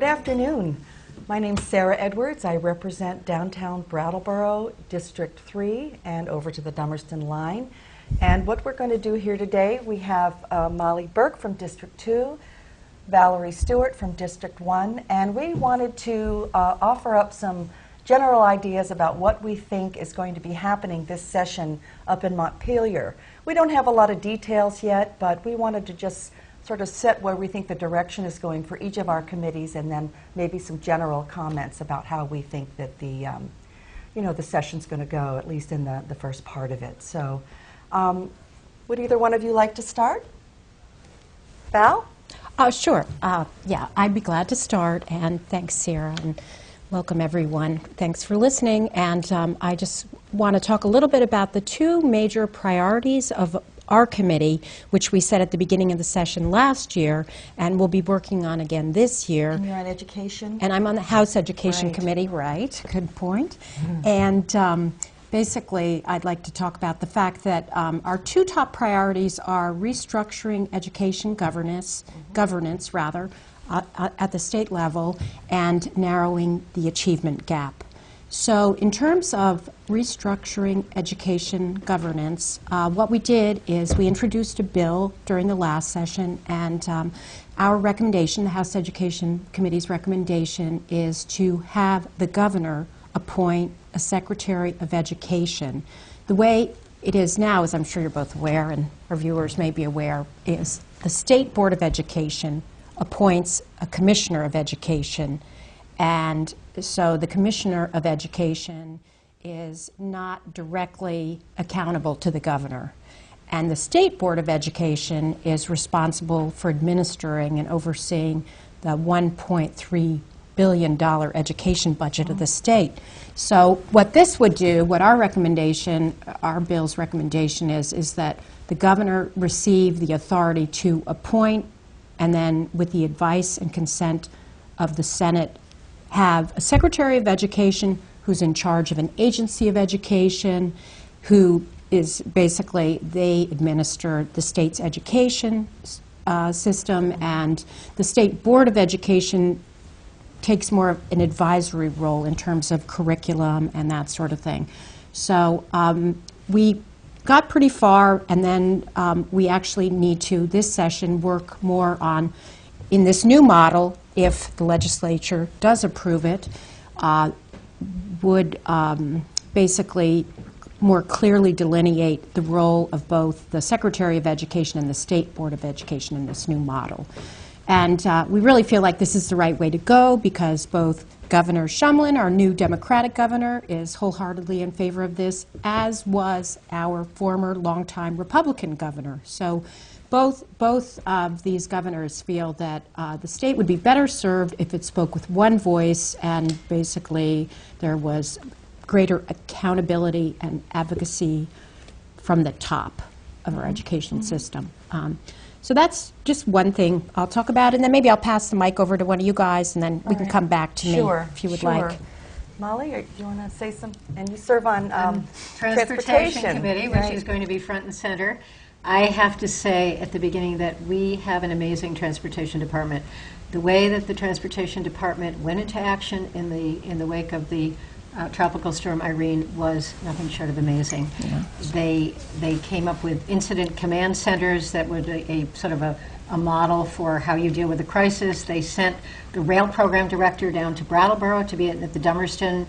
afternoon. My name's Sarah Edwards. I represent downtown Brattleboro, District 3, and over to the Dummerston line. And what we're going to do here today, we have Molly Burke from District 2, Valerie Stewart from District 1, and we wanted to offer up some general ideas about what we think is going to be happening this session up in Montpelier. We don't have a lot of details yet, but we wanted to just sort of set where we think the direction is going for each of our committees, and then maybe some general comments about how we think that the, the session's going to go, at least in the first part of it. So, would either one of you like to start? Val? Sure. Yeah, I'd be glad to start, and thanks, Sarah, and welcome, everyone. Thanks for listening, and I just want to talk a little bit about the two major priorities of our committee, which we set at the beginning of the session last year, and we'll be working on again this year. And you're on education? And I'm on the House Education Committee, right, good point. And basically, I'd like to talk about the fact that our two top priorities are restructuring education governance at the state level and narrowing the achievement gap. So in terms of restructuring education governance, what we did is we introduced a bill during the last session, and our recommendation, the House Education Committee's recommendation, is to have the governor appoint a Secretary of Education. The way it is now, as I'm sure you're both aware, and our viewers may be aware, is the State Board of Education appoints a Commissioner of Education, and so the Commissioner of Education is not directly accountable to the governor. And the State Board of Education is responsible for administering and overseeing the $1.3 billion education budget of the state. So what this would do, what our recommendation, our bill's recommendation is that the governor receive the authority to appoint, and then with the advice and consent of the Senate, have a Secretary of Education who's in charge of an agency of education, who is basically, they administer the state's education system, and the State Board of Education takes more of an advisory role in terms of curriculum and that sort of thing. So we got pretty far, and then we actually need to, this session, work more on, in this new model, if the legislature does approve it, would basically more clearly delineate the role of both the Secretary of Education and the State Board of Education in this new model. And we really feel like this is the right way to go, because both Governor Shumlin, our new Democratic governor, is wholeheartedly in favor of this, as was our former longtime Republican governor. So both of these governors feel that the state would be better served if it spoke with one voice, and basically there was greater accountability and advocacy from the top of our education system. So that's just one thing I'll talk about, and then maybe I'll pass the mic over to one of you guys, and then we can come back to me if you would like. Molly, do you want to say some? And you serve on Transportation Committee, which is going to be front and center. I have to say at the beginning that we have an amazing transportation department. The way that the transportation department went into action in the wake of the Tropical Storm Irene was nothing short of amazing. Yeah. They came up with incident command centers that were a sort of a model for how you deal with a crisis. They sent the rail program director down to Brattleboro to be at the Dummerston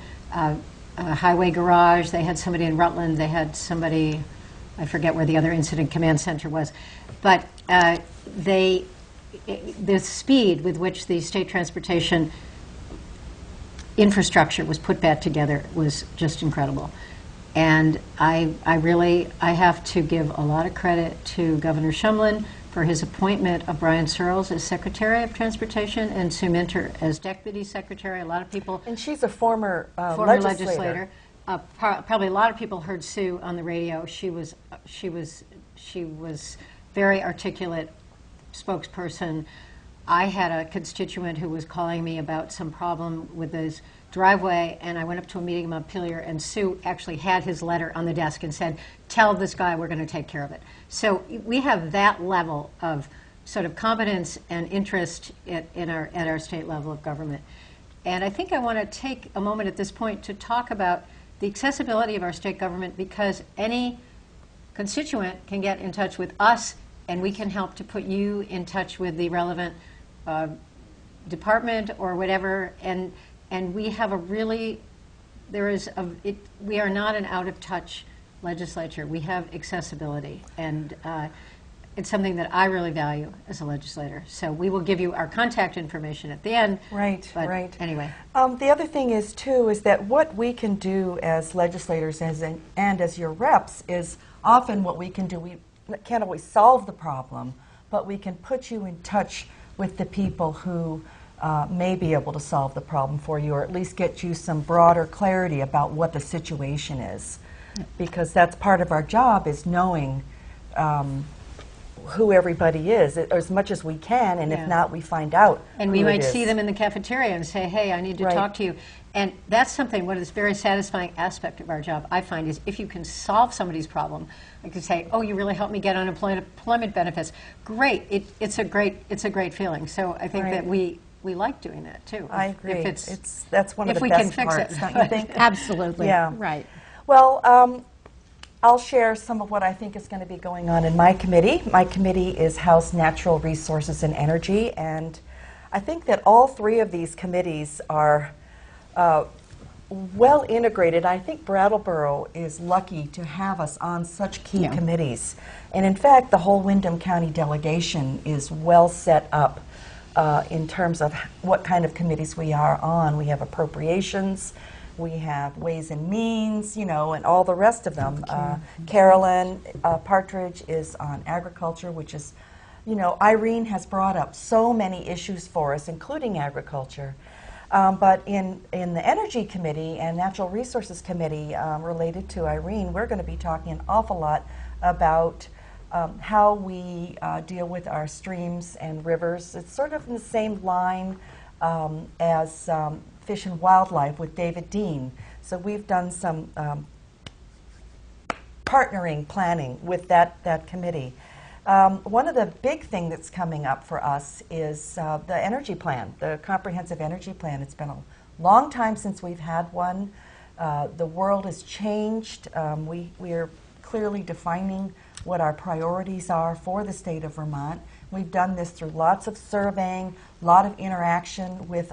highway garage. They had somebody in Rutland. They had somebody, I forget where the other incident command center was, but the speed with which the state transportation infrastructure was put back together was just incredible. And I have to give a lot of credit to Governor Shumlin for his appointment of Brian Searles as Secretary of Transportation and Sue Minter as Deputy Secretary. A lot of people... And she's a former legislator. Probably a lot of people heard Sue on the radio. She was very articulate spokesperson. I had a constituent who was calling me about some problem with his driveway, and I went up to a meeting in Montpelier, and Sue actually had his letter on the desk and said, tell this guy we're going to take care of it. So we have that level of sort of competence and interest at our state level of government. And I think I want to take a moment at this point to talk about the accessibility of our state government, because any constituent can get in touch with us, and we can help to put you in touch with the relevant department or whatever. And we have a really, we are not an out-of-touch legislature. We have accessibility, and it's something that I really value as a legislator. So we will give you our contact information at the end. Right, but right. Anyway. The other thing is, too, is that what we can do as legislators and as your reps is often what we can do. We can't always solve the problem, but we can put you in touch with the people who may be able to solve the problem for you, or at least get you some broader clarity about what the situation is. Because that's part of our job, is knowing who everybody is, as much as we can, and if not, we find out. And we might see them in the cafeteria and say, hey, I need to talk to you. And that's something, one of the very satisfying aspect of our job, I find, is if you can solve somebody's problem. I can say, oh, you really helped me get unemployment benefits. Great. It's a great feeling. So I think that we like doing that, too. I agree. That's one of the best parts, don't you think? Absolutely. Yeah. Right. Well, I'll share some of what I think is going to be going on in my committee. My committee is House Natural Resources and Energy, and I think that all three of these committees are well integrated. I think Brattleboro is lucky to have us on such key committees. And in fact, the whole Windham County delegation is well set up in terms of what kind of committees we are on. We have appropriations, we have Ways and Means, and all the rest of them. Carolyn Partridge is on agriculture, which is, Irene has brought up so many issues for us, including agriculture. But in the Energy Committee and Natural Resources Committee related to Irene, we're going to be talking an awful lot about how we deal with our streams and rivers. It's sort of in the same line as Fish and Wildlife with David Dean. So we've done some partnering planning with that committee. One of the big things that's coming up for us is the energy plan, the comprehensive energy plan. It's been a long time since we've had one. The world has changed. We are clearly defining what our priorities are for the state of Vermont. We've done this through lots of surveying, a lot of interaction with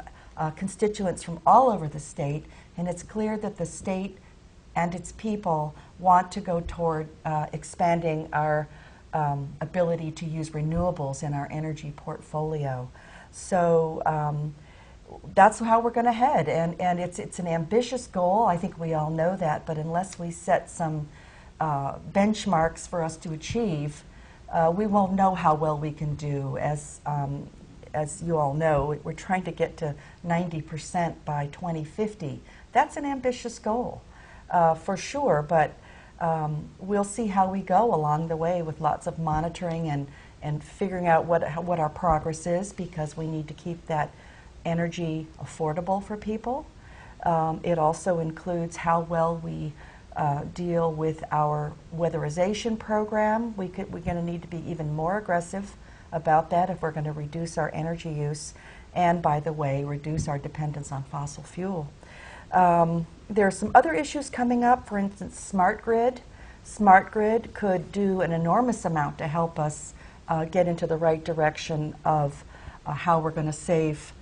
constituents from all over the state, and it's clear that the state and its people want to go toward expanding our ability to use renewables in our energy portfolio. So that's how we're going to head, and it's an ambitious goal. I think we all know that, but unless we set some benchmarks for us to achieve, we won't know how well we can do. As you all know, we're trying to get to 90% by 2050. That's an ambitious goal, for sure, but we'll see how we go along the way with lots of monitoring and figuring out what our progress is, because we need to keep that energy affordable for people. It also includes how well we deal with our weatherization program. We're going to need to be even more aggressive about that if we're going to reduce our energy use and, by the way, reduce our dependence on fossil fuel. There are some other issues coming up. For instance, smart grid. Smart grid could do an enormous amount to help us get into the right direction of how we're going to save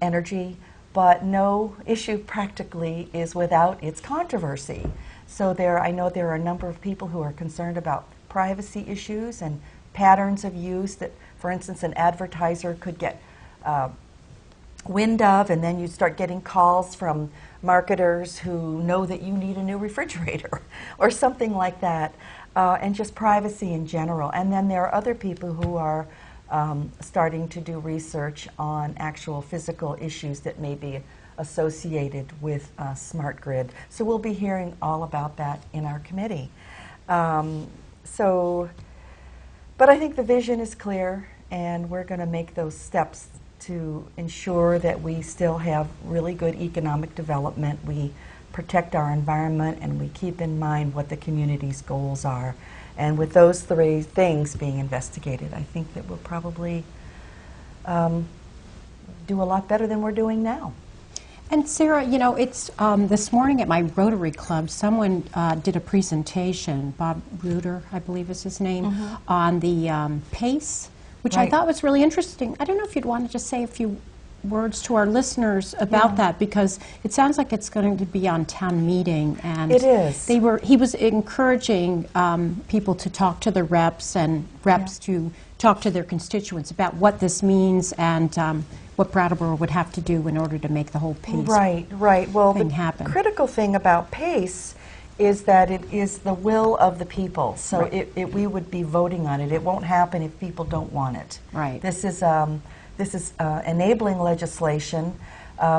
energy, but no issue practically is without its controversy. So I know there are a number of people who are concerned about privacy issues and patterns of use that, for instance, an advertiser could get wind of, and then you start getting calls from marketers who know that you need a new refrigerator or something like that, and just privacy in general. And then there are other people who are starting to do research on actual physical issues that may be associated with smart grid. So we'll be hearing all about that in our committee. But I think the vision is clear, and we're going to make those steps to ensure that we still have really good economic development, we protect our environment, and we keep in mind what the community's goals are. And with those three things being investigated, I think that we'll probably do a lot better than we're doing now. And Sarah, you know, it's this morning at my Rotary Club, someone did a presentation, Bob Ruder, I believe is his name, on the PACE, which I thought was really interesting. I don't know if you'd want to just say a few words to our listeners about that, because it sounds like it's going to be on town meeting, and it is. He was encouraging people to talk to the reps and reps to talk to their constituents about what this means and what Brattleboro would have to do in order to make the whole PACE Well, thing the happen. critical thing about PACE is that it is the will of the people. So we would be voting on it. It won't happen if people don't want it. Right. This is enabling legislation.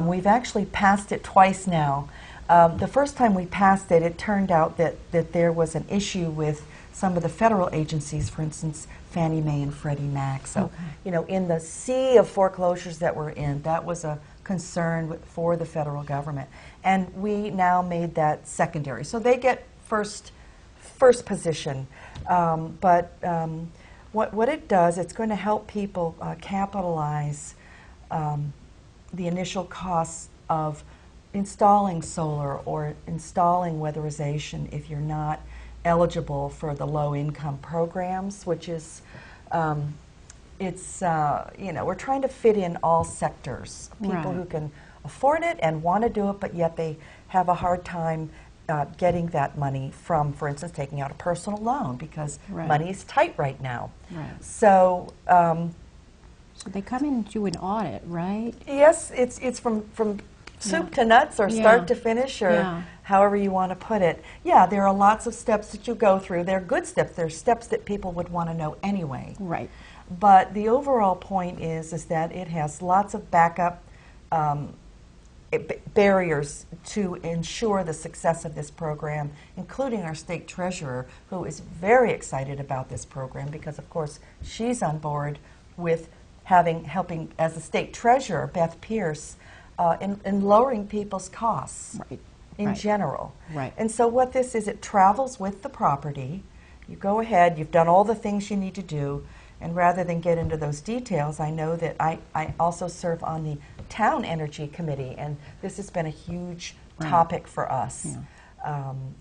We've actually passed it twice now. The first time we passed it, it turned out that there was an issue with some of the federal agencies, for instance, Fannie Mae and Freddie Mac. So, you know, in the sea of foreclosures that we're in, that was a concern for the federal government. And we now made that secondary. So they get first position. What it does, it's going to help people capitalize the initial costs of installing solar or installing weatherization if you're not eligible for the low-income programs, which is, you know, we're trying to fit in all sectors. People who can afford it and want to do it, but yet they have a hard time getting that money from, for instance, taking out a personal loan because money is tight right now. So, so they come in and do an audit, right? Yes, it's from soup to nuts, or start to finish, or however you want to put it. Yeah, there are lots of steps that you go through. They're good steps. They're steps that people would want to know anyway. Right. But the overall point is that it has lots of backup barriers to ensure the success of this program, including our state treasurer, who is very excited about this program because, of course, she's on board with helping as the state treasurer, Beth Pierce, in lowering people's costs in general. And so what this is, it travels with the property. You go ahead, you've done all the things you need to do, and rather than get into those details, I know that I also serve on the Town Energy Committee, and this has been a huge topic for us.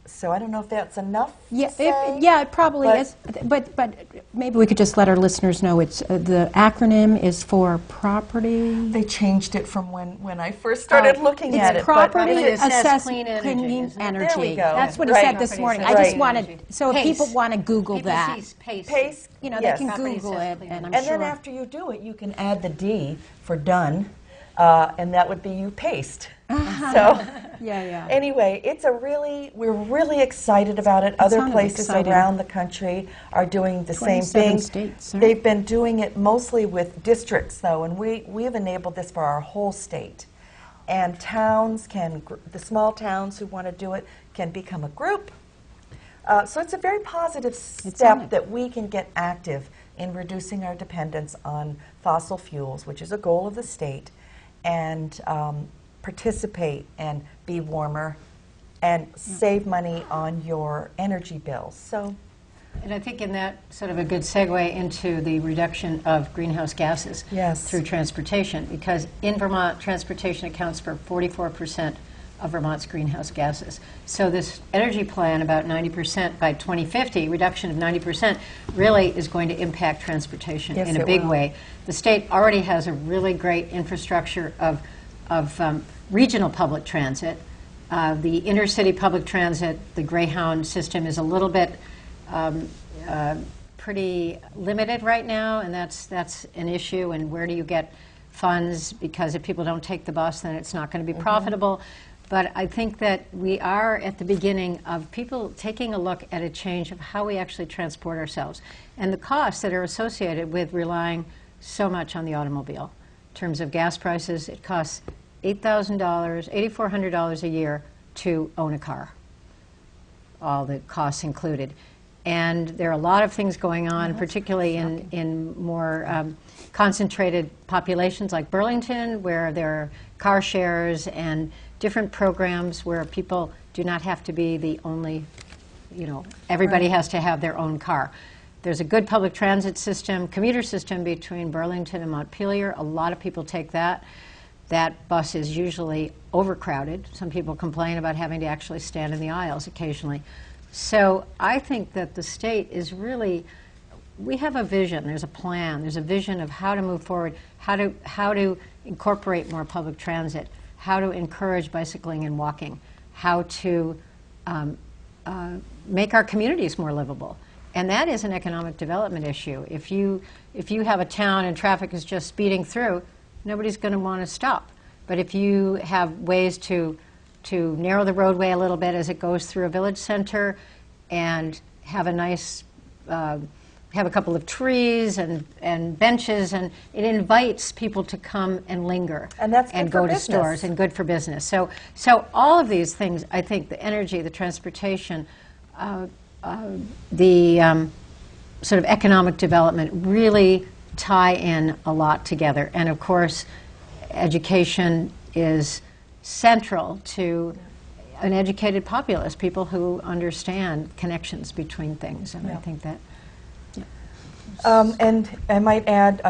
So I don't know if that's enough to say, it probably is. But maybe we could just let our listeners know it's the acronym is for property. They changed it from when I first started looking at it. It's property assess clean energy. energy. There we go. That's what he said this morning. I just wanted, so if people want to Google that, PACE, you know, they can Google it, and I'm sure. And then after you do it, you can add the D for done, and that would be you paced. So anyway, we're really excited about it. Other places around the country are doing the same thing. States, They've been doing it mostly with districts, though, and we've enabled this for our whole state. And towns the small towns who want to do it can become a group. So it's a very positive step that we can get active in reducing our dependence on fossil fuels, which is a goal of the state, and participate and be warmer and save money on your energy bills. So, and I think in that sort of a good segue into the reduction of greenhouse gases through transportation, because in Vermont, transportation accounts for 44% of Vermont's greenhouse gases. So this energy plan, about 90% by 2050, reduction of 90%, really is going to impact transportation in a big way. The state already has a really great infrastructure of regional public transit. The intercity public transit, the Greyhound system, is a little bit pretty limited right now, and that's an issue. And where do you get funds? Because if people don't take the bus, then it's not going to be profitable. But I think that we are at the beginning of people taking a look at a change of how we actually transport ourselves and the costs that are associated with relying so much on the automobile. In terms of gas prices, it costs $8,000, $8,400 a year to own a car, all the costs included. And there are a lot of things going on, particularly in more concentrated populations like Burlington, where there are car shares and different programs where people do not have to be the only everybody Right. has to have their own car. There's a good public transit system, commuter system between Burlington and Montpelier. A lot of people take that. That bus is usually overcrowded. Some people complain about having to actually stand in the aisles occasionally. So I think that the state is really, we have a vision, there's a plan, there's a vision of how to move forward, how to incorporate more public transit, how to encourage bicycling and walking, how to make our communities more livable. And that is an economic development issue. If you have a town and traffic is just speeding through, nobody's going to want to stop. But if you have ways to narrow the roadway a little bit as it goes through a village center and have a nice, have a couple of trees and benches, and it invites people to come and linger And that's good and for go to business. stores and good for business. So all of these things, I think the energy, the transportation, the sort of economic development really tie in a lot together. And of course, education is central to an educated populace, people who understand connections between things. And I Yeah. think that And I might add,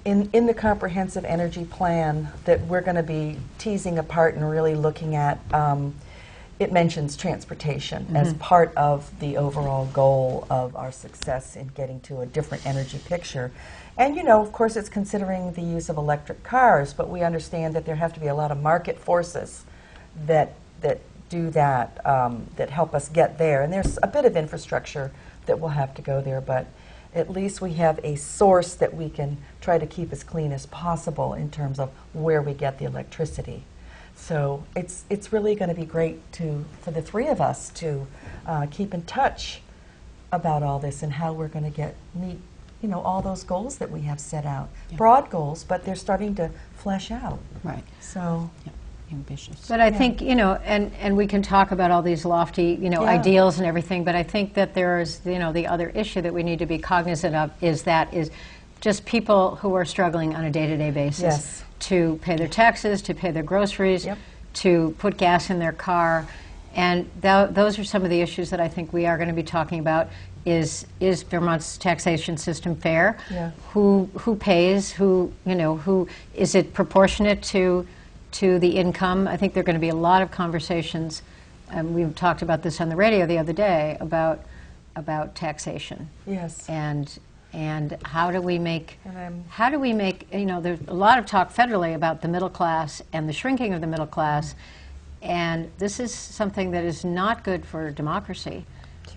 in the comprehensive energy plan that we're going to be teasing apart and really looking at, it mentions transportation as part of the overall goal of our success in getting to a different energy picture. And, of course, it's considering the use of electric cars, but we understand that there have to be a lot of market forces that do that, that help us get there. And there's a bit of infrastructure that will have to go there, but at least we have a source that we can try to keep as clean as possible in terms of where we get the electricity. So it's really going to be great for the three of us to keep in touch about all this and how we're going to meet all those goals that we have set out. Yeah. Broad goals, but they're starting to flesh out. Right. So Yeah. Ambitious. But I think, and we can talk about all these lofty, Yeah. ideals and everything, but I think that there is, the other issue that we need to be cognizant of is just people who are struggling on a day-to-day basis Yes. to pay their taxes, to pay their groceries, Yep. to put gas in their car. And those are some of the issues that I think we are going to be talking about. Is Vermont's taxation system fair? Yeah. Who pays? Who is it proportionate to the income? I think there are going to be a lot of conversations. We've talked about this on the radio the other day about taxation yes. and how do we make And there's a lot of talk federally about the middle class and the shrinking of the middle class, and this is something that is not good for democracy,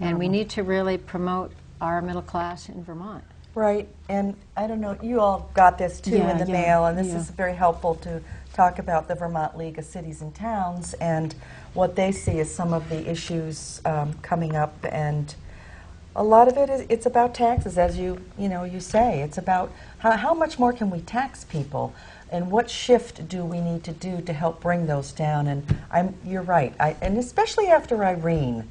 and we need to really promote our middle class in Vermont. Right, and I don't know, you all got this too Yeah, in the yeah, mail, and this yeah. is very helpful to talk about the Vermont League of Cities and Towns and what they see as some of the issues coming up, and a lot of it's about taxes, as you say. It's about how much more can we tax people, and what shift do we need to do to help bring those down. And you're right, and especially after Irene.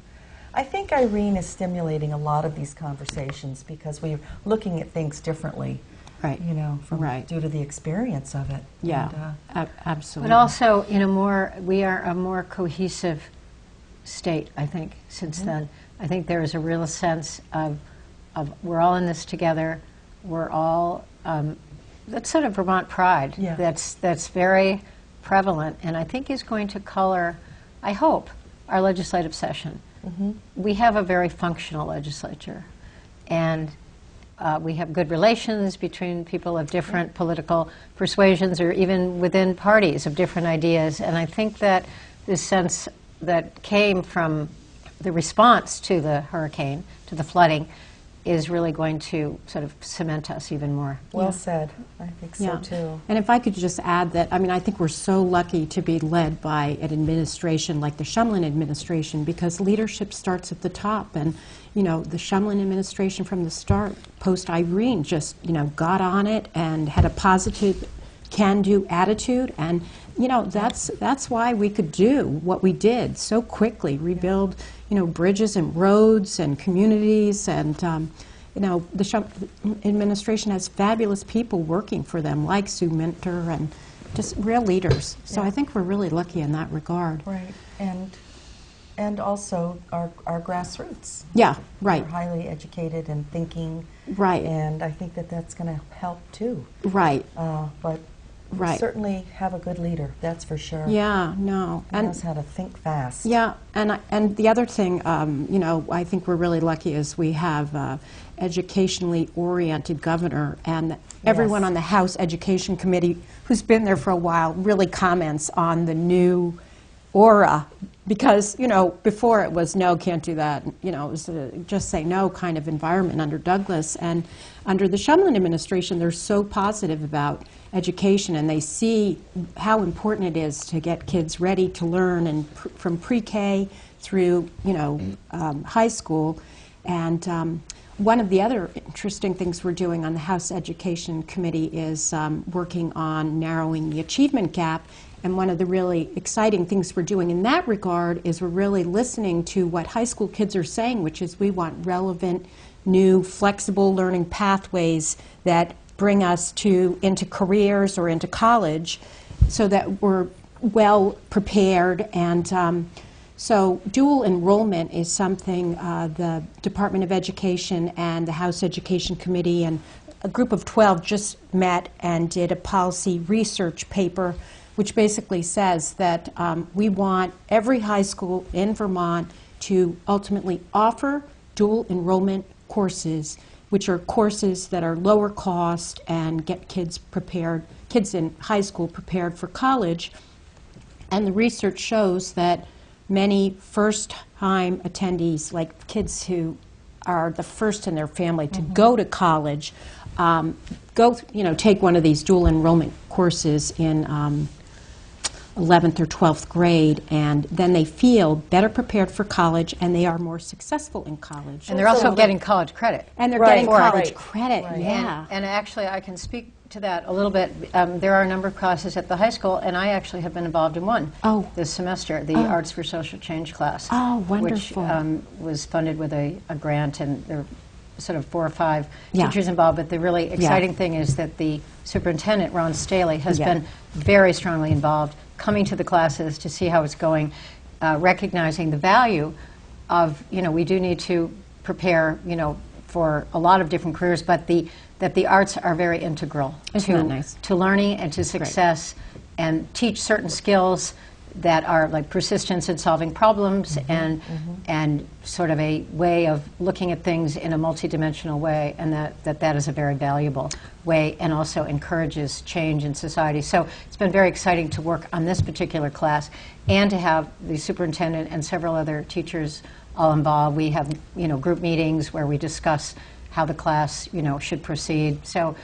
I think Irene is stimulating a lot of these conversations because we're looking at things differently, Right. Right. due to the experience of it. Yeah. And, Absolutely. But also, we are a more cohesive state, I think, since then. I think there is a real sense of we're all in this together. We're all, that's sort of Vermont pride. Yeah. That's very prevalent, and I think is going to color, I hope, our legislative session. We have a very functional legislature, and we have good relations between people of different political persuasions or even within parties of different ideas. And I think that this sense that came from the response to the hurricane, to the flooding, is really going to sort of cement us even more. well said. I think so too. And if I could just add that, I think we're so lucky to be led by an administration like the Shumlin administration, because leadership starts at the top. And, the Shumlin administration from the start, post-Irene, just, got on it and had a positive can-do attitude. And, that's wwhy we could do what we did so quickly, rebuild, bridges and roads and communities. And, the administration has fabulous people working for them, like Sue Minter, and just real leaders. So Yeah. I think we're really lucky in that regard. Right, and and also our grassroots. Yeah, right. They're highly educated and thinking. Right. And I think that that's going to help too. Right. But we Right. certainly have a good leader, that's for sure. Yeah, no. He knows how to think fast. Yeah, and the other thing, you know, I think we're really lucky is we have educationally oriented governor, and everyone Yes. on the House Education Committee who's been there for a while really comments on the new aura, because, you know, before it was no, can't do that, you know, it was a just say no kind of environment under Douglas, and under the Shumlin administration they're so positive about education, and they see how important it is to get kids ready to learn, and from pre-K through, you know, high school. And one of the other interesting things we're doing on the House Education Committee is working on narrowing the achievement gap. And one of the really exciting things we're doing in that regard is we're really listening to what high school kids are saying, which is we want relevant, new, flexible learning pathways that bring us into careers or into college, so that we're well prepared. And so dual enrollment is something the Department of Education and the House Education Committee and a group of 12 just met and did a policy research paper, which basically says that we want every high school in Vermont to ultimately offer dual enrollment courses, which are courses that are lower cost and get kids prepared, kids in high school prepared for college. And the research shows that many first-time attendees, like kids who are the first in their family to go to college, take one of these dual enrollment courses in 11th or 12th grade, and then they feel better prepared for college, and they are more successful in college. And they're also getting college credit. And they're Right, getting right. college credit, Right. yeah. And actually, I can speak to that a little bit. There are a number of classes at the high school, and I actually have been involved in one this semester, the Arts for Social Change class. Oh, wonderful. Which was funded with a grant, and there are sort of 4 or 5 Yeah. teachers involved. But the really exciting thing is that the superintendent, Ron Staley, has been very strongly involved, coming to the classes to see how it's going, recognizing the value of, we do need to prepare, for a lot of different careers, but that the arts are very integral Isn't that nice? to learning and to success, and teach certain skills that are like persistence in solving problems, and sort of a way of looking at things in a multidimensional way, and that is a very valuable way, and also encourages change in society. So it's been very exciting to work on this particular class, and to have the superintendent and several other teachers all involved. We have group meetings where we discuss how the class should proceed. So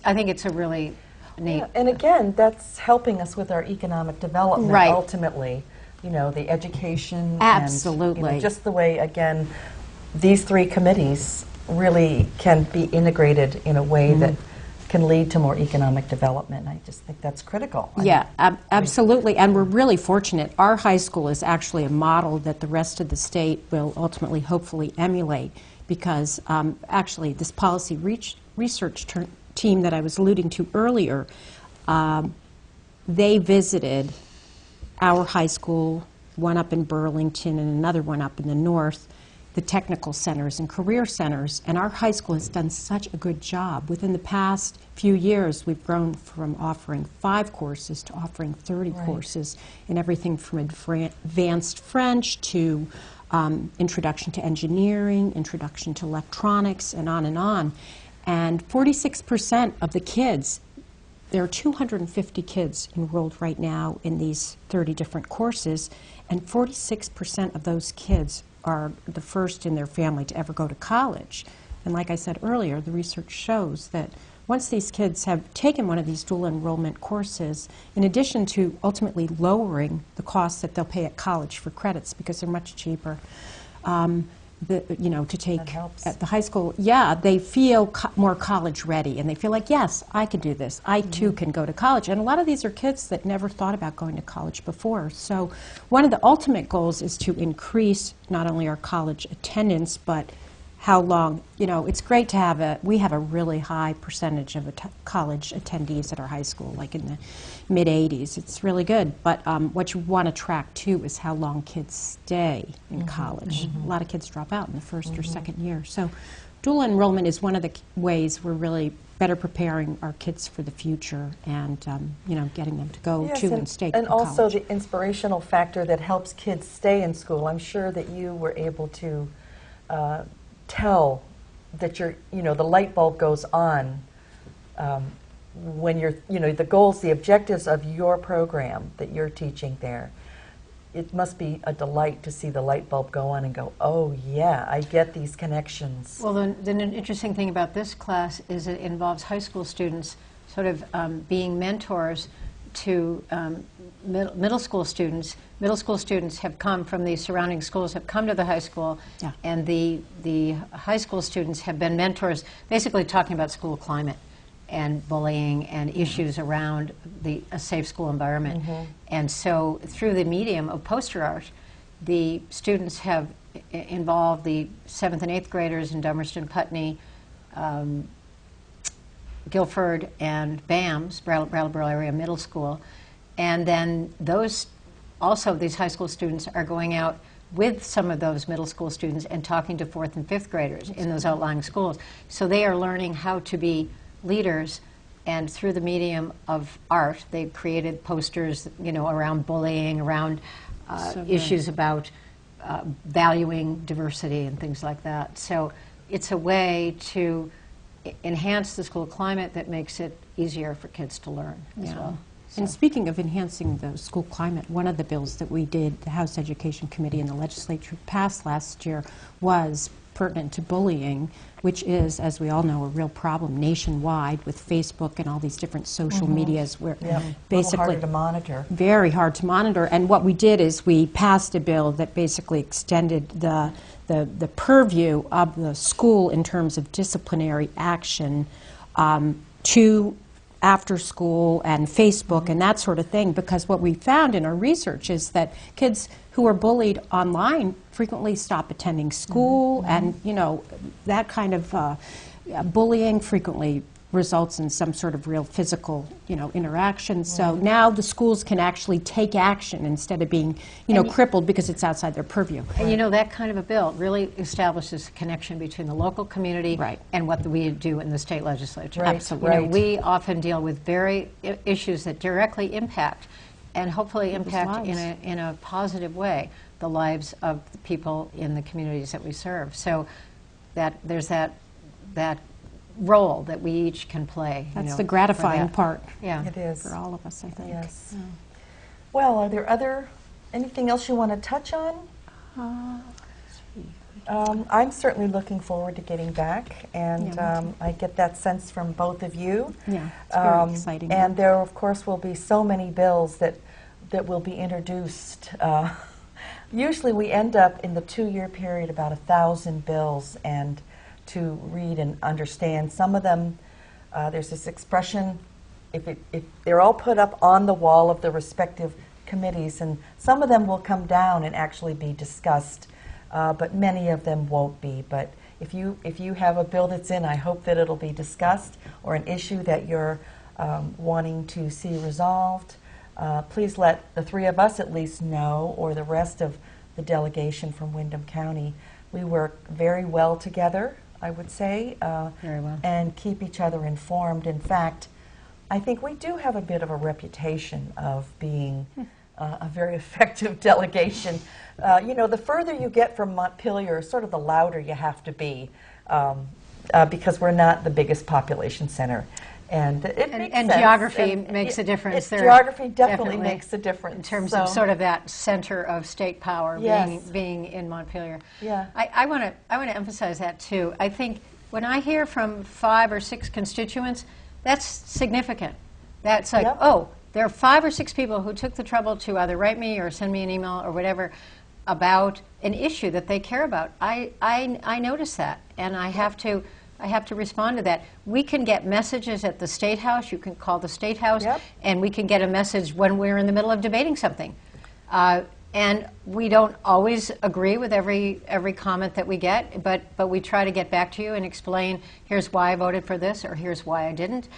I think it's a really neat. Yeah, and again, that's helping us with our economic development ultimately. The education. Absolutely. And, just the way, again, these 3 committees really can be integrated in a way that can lead to more economic development. I just think that's critical. Absolutely. And we're really fortunate. Our high school is actually a model that the rest of the state will ultimately, hopefully, emulate, because actually this policy research team that I was alluding to earlier, they visited our high school, one up in Burlington and another one up in the north, the technical centers and career centers, and our high school has done such a good job. Within the past few years, we've grown from offering 5 courses to offering 30 courses in everything from advanced French to introduction to engineering, introduction to electronics, and on and on. And 46% of the kids, there are 250 kids enrolled right now in these 30 different courses, and 46% of those kids are the first in their family to ever go to college. And like I said earlier, the research shows that once these kids have taken one of these dual enrollment courses, in addition to ultimately lowering the costs that they'll pay at college for credits because they're much cheaper, to take at the high school, they feel more college ready, and they feel like, yes, I can do this. I too can go to college. And a lot of these are kids that never thought about going to college before. So one of the ultimate goals is to increase not only our college attendance, but how long, it's great to have we have a really high percentage of college attendees at our high school, like in the mid-80s. It's really good. But what you want to track, too, is how long kids stay in college. A lot of kids drop out in the first or second year. So dual enrollment is one of the ways we're really better preparing our kids for the future and, getting them to go to and stay in college. And also the inspirational factor that helps kids stay in school. I'm sure that you were able to tell that the light bulb goes on when you're, the goals, the objectives of your program that you're teaching there. It must be a delight to see the light bulb go on and go, oh yeah, I get these connections. Well, the interesting thing about this class is it involves high school students sort of being mentors to middle school students. Middle school students have come from the surrounding schools, have come to the high school, and the high school students have been mentors, basically talking about school climate and bullying and issues around a safe school environment. And so through the medium of poster art, the students have involved the 7th and 8th graders in Dummerston, Putney, Guilford, and BAMS, Brattleboro Area Middle School. And then these high school students are going out with some of those middle school students and talking to 4th and 5th graders in those outlying schools. So they are learning how to be leaders, and through the medium of art, they've created posters, around bullying, around issues about valuing diversity and things like that. So it's a way to enhance the school climate that makes it easier for kids to learn as well. So. And speaking of enhancing the school climate, one of the bills that we did, the House Education Committee and the legislature passed last year, was pertinent to bullying, which is, as we all know, a real problem nationwide with Facebook and all these different social medias where basically harder to monitor. Very hard to monitor. And what we did is we passed a bill that basically extended the purview of the school in terms of disciplinary action to after school and Facebook and that sort of thing, because what we found in our research is that kids who are bullied online frequently stop attending school, and that kind of bullying frequently results in some sort of real physical interaction. So now the schools can actually take action instead of being crippled because it's outside their purview. And that kind of a bill really establishes a connection between the local community and what we do in the state legislature. Absolutely. We often deal with very issues that directly impact and hopefully impact in a positive way the lives of the people in the communities that we serve. So there's that role that we each can play. That's the gratifying part. Yeah, it is for all of us, I think. Yes. Yeah. Well, are there anything else you want to touch on? I'm certainly looking forward to getting back, and I get that sense from both of you. Yeah, it's very exciting. And there, of course, will be so many bills that will be introduced. Usually we end up in the 2-year period about 1,000 bills and to read and understand. Some of them, there's this expression, if they're all put up on the wall of the respective committees, and some of them will come down and actually be discussed, but many of them won't be. But if you have a bill that's in, I hope that it'll be discussed, or an issue that you're wanting to see resolved. Please let the 3 of us at least know, or the rest of the delegation from Windham County. We work very well together, I would say, very well, and keep each other informed. In fact, I think we do have a bit of a reputation of being a very effective delegation. The further you get from Montpelier, sort of the louder you have to be, because we're not the biggest population center. And it makes sense. Geography makes a difference. Geography definitely makes a difference. In terms of sort of that center of state power being in Montpelier. Yeah. I want to emphasize that too. I think when I hear from 5 or 6 constituents, that's significant. That's like, oh, there are 5 or 6 people who took the trouble to either write me or send me an email or whatever about an issue that they care about. I notice that, and I have to respond to that. We can get messages at the State House. You can call the State House, and we can get a message when we're in the middle of debating something. And we don't always agree with every comment that we get, but we try to get back to you and explain, here's why I voted for this, or here's why I didn't.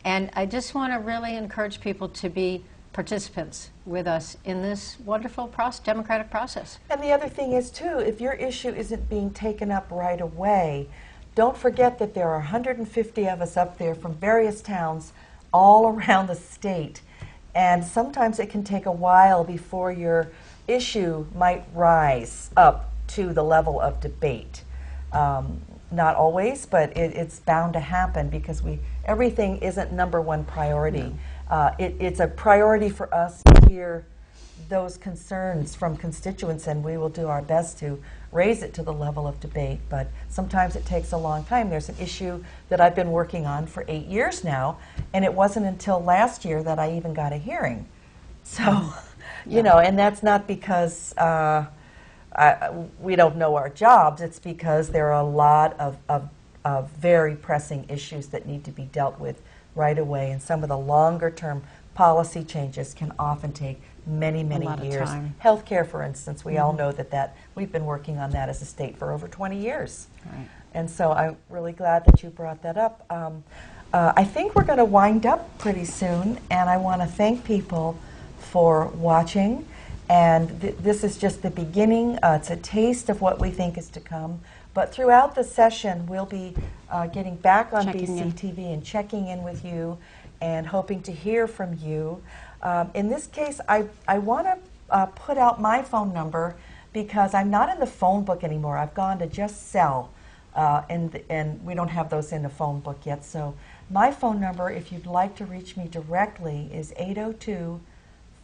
And I just want to really encourage people to be participants with us in this wonderful democratic process. And the other thing is, too, if your issue isn't being taken up right away, don't forget that there are 150 of us up there from various towns all around the state. And sometimes it can take a while before your issue might rise up to the level of debate. Not always, but it's bound to happen because everything isn't number one priority. No. It's a priority for us to hear those concerns from constituents, and we will do our best to raise it to the level of debate, but sometimes it takes a long time. There's an issue that I've been working on for 8 years now, and it wasn't until last year that I even got a hearing. So, you know, and that's not because we don't know our jobs, it's because there are a lot of very pressing issues that need to be dealt with right away, and some of the longer term policy changes can often take many, many years. Healthcare, for instance, we all know that we've been working on that as a state for over 20 years. Right. And so I'm really glad that you brought that up. I think we're going to wind up pretty soon, and I want to thank people for watching. And this is just the beginning. It's a taste of what we think is to come. But throughout the session, we'll be getting back on BCTV and checking in with you and hoping to hear from you. In this case, I want to put out my phone number because I'm not in the phone book anymore. I've gone to just cell, and we don't have those in the phone book yet. So my phone number, if you'd like to reach me directly, is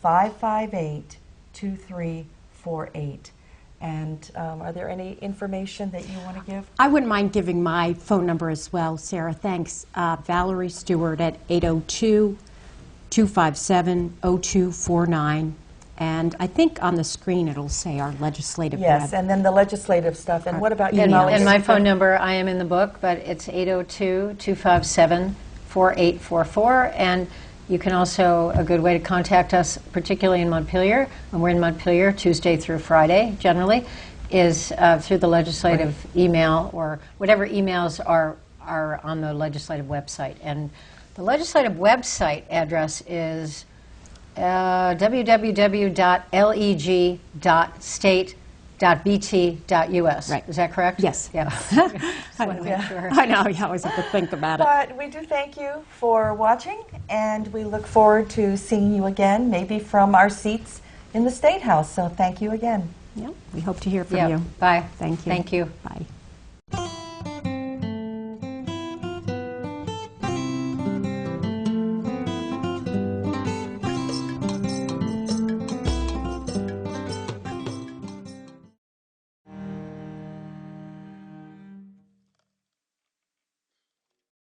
802-558-2348. And are there any information that you want to give? I wouldn't mind giving my phone number as well, Sarah. Thanks. Valerie Stewart at 802-257-0249. And I think on the screen it'll say our legislative Yes, and then the legislative stuff. And what about you, Molly? And my phone number, I am in the book, but it's 802-257-4844. And you can also, a good way to contact us, particularly in Montpelier, when we're in Montpelier Tuesday through Friday generally, is through the legislative email or whatever emails are on the legislative website. And the legislative website address is www.leg.state.bt.us. Right. Is that correct? Yes. Yeah. I know, I always have to think about it. But we do thank you for watching, and we look forward to seeing you again, maybe from our seats in the State House. So thank you again. Yeah, we hope to hear from you. Bye. Thank you. Thank you. Bye.